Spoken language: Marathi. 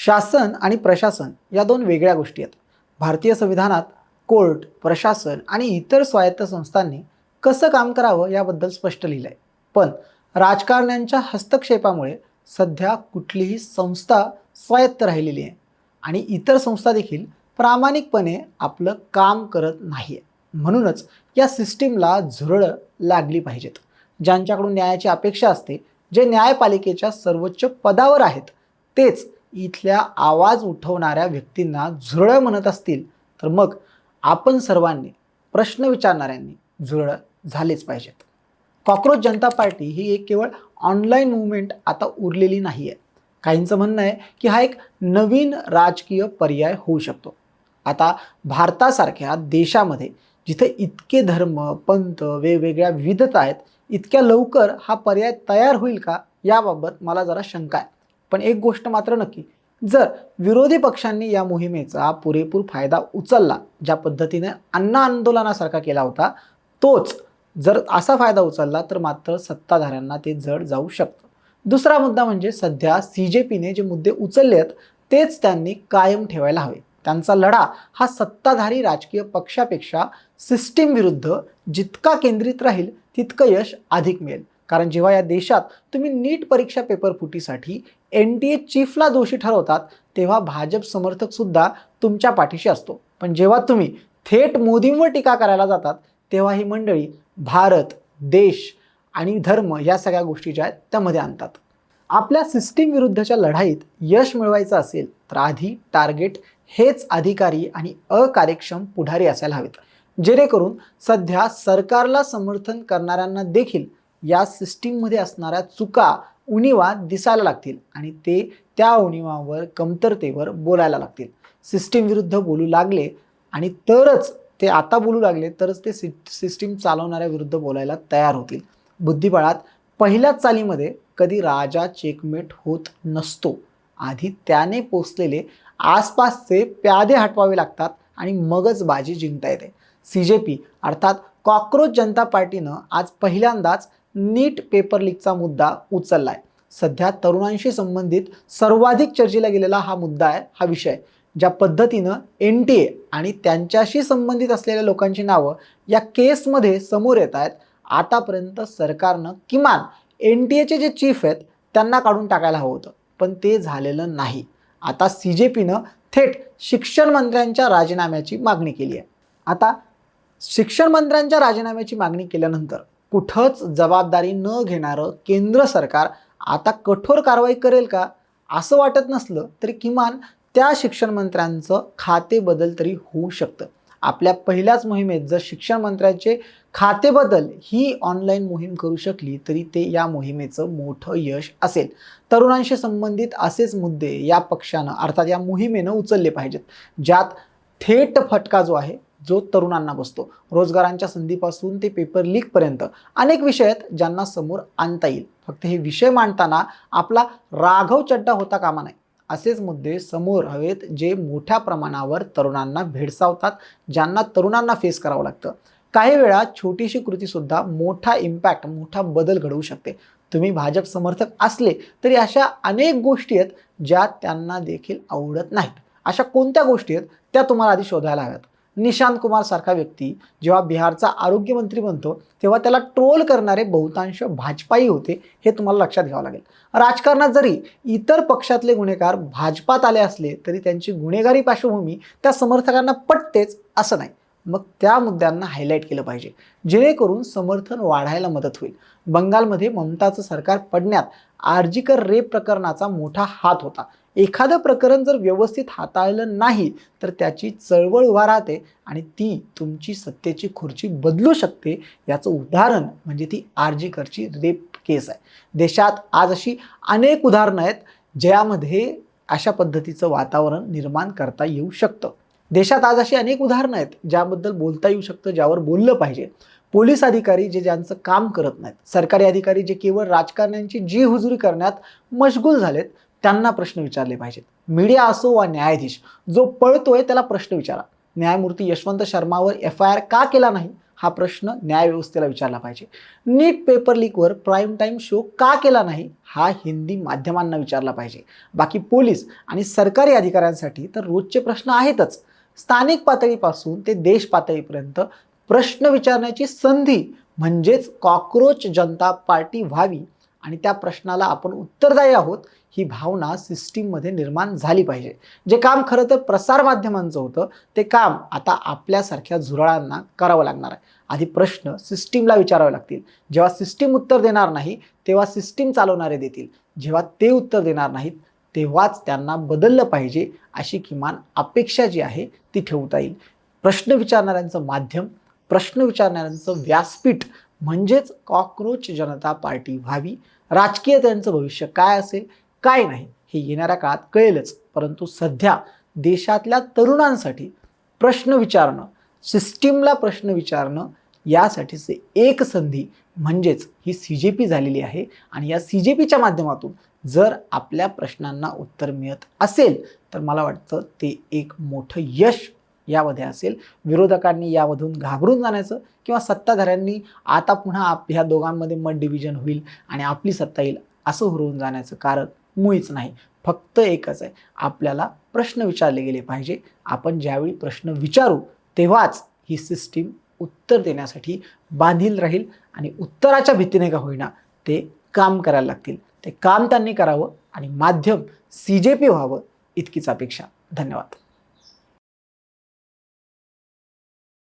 शासन आणि प्रशासन या दोन वेगळ्या गोष्टी आहेत. भारतीय संविधानात कोर्ट, प्रशासन आणि इतर स्वायत्त संस्थांनी कसं काम करावं याबद्दल स्पष्ट लिहिलं आहे. पण राजकारण्यांच्या हस्तक्षेपामुळे सध्या कुठलीही संस्था स्वायत्त राहिलेली आहे आणि इतर संस्था देखील प्रामाणिकपणे आपलं काम करत नाही आहे. म्हणूनच या सिस्टीमला झुरळं लागली पाहिजेत. ज्यांच्याकडून न्यायाची अपेक्षा असते, जे न्यायपालिकेच्या सर्वोच्च पदावर आहेत, तेच इथल्या आवाज उठवणाऱ्या व्यक्तींना झुरळं म्हणत असतील, तर मग आपण सर्वांनी, प्रश्न विचारणाऱ्यांनी झुरळं झालेच पाहिजेत. कॉकरोच जनता पार्टी ही एक केवळ ऑनलाईन मूव्हमेंट आता उरलेली नाही आहे. काहींचं म्हणणं आहे की हा एक नवीन राजकीय पर्याय होऊ शकतो. आता भारतासारख्या देशामध्ये जिथे इतके धर्म, पंथ, वेगवेगळ्या विविधता आहेत, इतक्या लवकर हा पर्याय तयार होईल का याबाबत मला जरा शंका आहे. पण एक गोष्ट मात्र नक्की, जर विरोधी पक्षांनी या मोहिमेचा पुरेपूर फायदा उचलला, ज्या पद्धतीने अण्णा आंदोलनासारखा केला होता, तोच जर असा फायदा उचलला तर मात्र सत्ताधाऱ्यांना ते जड जाऊ शकतं. दुसरा मुद्दा म्हणजे सध्या CJPने जे मुद्दे उचलले आहेत तेच त्यांनी कायम ठेवायला हवे. त्यांचा लढा हा सत्ताधारी राजकीय पक्षापेक्षा सिस्टीम विरुद्ध जितका केंद्रित राहील तितकं यश अधिक मिळेल. कारण जेव्हा या देशात तुम्ही नीट परीक्षा पेपर फुटीसाठी NTA चीफला दोषी ठरवतात, तेव्हा भाजप समर्थक सुद्धा तुमच्या पाठीशी असतो. पण जेव्हा तुम्ही थेट मोदींवर टीका करायला जातात, तेव्हा ही मंडळी भारत, देश आणि धर्म या सगळ्या गोष्टी ज्या आहेत त्यामध्ये आणतात. आपल्या सिस्टीम विरुद्धच्या लढाईत यश मिळवायचं असेल तर आधी टार्गेट हेच अधिकारी आणि अकार्यक्षम पुढारी असायला हवेत, जेणेकरून सध्या सरकारला समर्थन करणाऱ्यांना देखील या सिस्टीममध्ये असणाऱ्या चुका, उणिवा दिसायला लागतील आणि ते त्या उणिवावर, कमतरतेवर बोलायला लागतील. सिस्टीम विरुद्ध बोलू लागले आणि तरच ते आता बोलू लागले तरच ते सिस्टीम चालवणाऱ्या विरुद्ध बोलायला तयार होतील. बुद्धिबळात पहिल्याच चालीमध्ये कधी राजा चेकमेट होत नसतो. आधी त्याने पोचलेले आसपासचे प्यादे हटवावे लागतात आणि मगच बाजी जिंकता येते. CJP अर्थात कॉकरोच जनता पार्टीनं आज पहिल्यांदाच नीट पेपर लीकचा मुद्दा उचललाय. सध्या तरुणांशी संबंधित सर्वाधिक चर्चेला गेलेला हा मुद्दा आहे, हा विषय. ज्या पद्धतीनं NTA आणि त्यांच्याशी संबंधित असलेल्या लोकांची नावं या केसमध्ये समोर येत आहेत, आतापर्यंत सरकारनं किमान NTAचे जे चीफ आहेत त्यांना काढून टाकायला हवं होतं, पण ते झालेलं नाही. आता CJPनं थेट शिक्षण मंत्र्यांच्या राजीनाम्याची मागणी केली आहे. आता शिक्षण मंत्र्यांच्या राजीनाम्याची मागणी केल्यानंतर कुठंच जबाबदारी न घेणारं केंद्र सरकार आता कठोर कारवाई करेल का असं वाटत नसलं तरी किमान त्या शिक्षण मंत्र्यांचं खाते बदल तरी होऊ शकतं. आपल्या पहिल्याच मोहिमेत जर शिक्षण मंत्र्यांचे खाते बदल ही ऑनलाईन मोहीम करू शकली तरी ते या मोहिमेचं मोठं यश असेल. तरुणांशी संबंधित असेच मुद्दे या पक्षानं अर्थात या मोहिमेनं उचलले पाहिजेत, ज्यात थेट फटका जो आहे जो तरुणांना बसतो. रोजगारांच्या संधीपासून ते पेपर लीकपर्यंत अनेक विषय आहेत ज्यांना समोर आणता येईल. फक्त हे विषय मांडताना आपला राघव चड्डा होता कामा नये. असेच मुद्दे समोर हवेत जे मोठ्या प्रमाणावर तरुणांना भेडसावतात, ज्यांना तरुणांना फेस करावं लागतं. काही वेळा छोटीशी कृतीसुद्धा मोठा इम्पॅक्ट, मोठा बदल घडवू शकते. तुम्ही भाजप समर्थक असले तरी अशा अनेक गोष्टी आहेत ज्या त्यांना देखील आवडत नाहीत. अशा कोणत्या गोष्टी आहेत त्या तुम्हाला आधी शोधायला हव्यात. निशांत कुमार सारखा व्यक्ती जेव्हा बिहारचा आरोग्यमंत्री बनतो तेव्हा त्याला ट्रोल करणारे बहुतांश भाजपाई होते, हे तुम्हाला लक्षात घ्यावं लागेल. राजकारणात जरी इतर पक्षातले गुन्हेगार भाजपात आले असले तरी त्यांची गुन्हेगारी पार्श्वभूमी त्या समर्थकांना पटतेच असं नाही. मग त्या मुद्द्यांना हायलाईट केलं पाहिजे, जेणेकरून समर्थन वाढायला मदत होईल. बंगालमध्ये ममताचं सरकार पडण्यात आर्जीकर रेप प्रकरणाचा मोठा हात होता. एखादं प्रकरण जर व्यवस्थित हाताळलं नाही तर त्याची चळवळ उभा राहते आणि ती तुमची सत्तेची खुर्ची बदलू शकते. याचं उदाहरण म्हणजे ती आर्जीकरची रेप केस आहे. देशात आज अशी अनेक उदाहरणं आहेत ज्यामध्ये अशा पद्धतीचं वातावरण निर्माण करता येऊ शकतं. देशात आज अशी अनेक उदाहरणं आहेत ज्याबद्दल बोलता येऊ शकतं, ज्यावर बोललं पाहिजे. पोलीस अधिकारी जे ज्यांचं काम करत नाहीत, सरकारी अधिकारी जे केवळ राजकारण्यांची जी हुजुरी करण्यात मशगूल झालेत, त्यांना प्रश्न विचारले पाहिजेत. मीडिया असो वा न्यायाधीश, जो पळतोय त्याला प्रश्न विचारा. न्यायमूर्ती यशवंत शर्मावर FIR का केला नाही हा प्रश्न न्यायव्यवस्थेला विचारला पाहिजे. नीट पेपर लीकवर प्राईम टाईम शो का केला नाही हा हिंदी माध्यमांना विचारला पाहिजे. बाकी पोलीस आणि सरकारी अधिकाऱ्यांसाठी तर रोजचे प्रश्न आहेतच. स्थानिक पातळीपासून ते देश पातळीपर्यंत प्रश्न विचारण्याची संधी म्हणजेच कॉकरोच जनता पार्टी व्हावी आणि त्या प्रश्नाला आपण उत्तरदायी आहोत ही भावना सिस्टीममध्ये निर्माण झाली पाहिजे. जे काम खरं तर प्रसारमाध्यमांचं होतं ते काम आता आपल्यासारख्या झुरळांना करावं लागणार आहे. आधी प्रश्न सिस्टीमला विचारावे लागतील. जेव्हा सिस्टीम उत्तर देणार नाही तेव्हा सिस्टीम चालवणारे देतील. जेव्हा ते उत्तर देणार नाहीत तेव्हाच त्यांना बदललं पाहिजे अशी किमान अपेक्षा जी आहे ती ठेवता येईल. प्रश्न विचारणाऱ्यांचं माध्यम, प्रश्न विचारणाऱ्यांचं व्यासपीठ म्हणजेच कॉकरोच जनता पार्टी व्हावी. राजकीय त्यांचं भविष्य काय असेल काय नाही हे येणाऱ्या काळात कळेलच. परंतु सध्या देशातल्या तरुणांसाठी प्रश्न विचारणं, सिस्टीमला प्रश्न विचारणं यासाठीचे एक संधी म्हणजेच ही CJP झालेली आहे. आणि या CJPच्या माध्यमातून जर आपल्या प्रश्नांना उत्तर मिळत असेल तर मला वाटतं ते एक मोठं यश यामध्ये असेल. विरोधकांनी यामधून घाबरून जाण्याचं किंवा सत्ताधाऱ्यांनी आता पुन्हा ह्या दोघांमध्ये मत डिव्हिजन होईल आणि आपली सत्ता येईल असं हुरवून जाण्याचं कारण मुळीच नाही. फक्त एकच आहे, आपल्याला प्रश्न विचारले गेले पाहिजे. आपण ज्यावेळी प्रश्न विचारू तेव्हाच ही सिस्टीम उत्तर देण्यासाठी बांधील राहील आणि उत्तराच्या भीतीने का होईना ते काम करायला लागतील. ते काम त्यांनी करावं आणि माध्यम CJP व्हावं इतकीच अपेक्षा. धन्यवाद.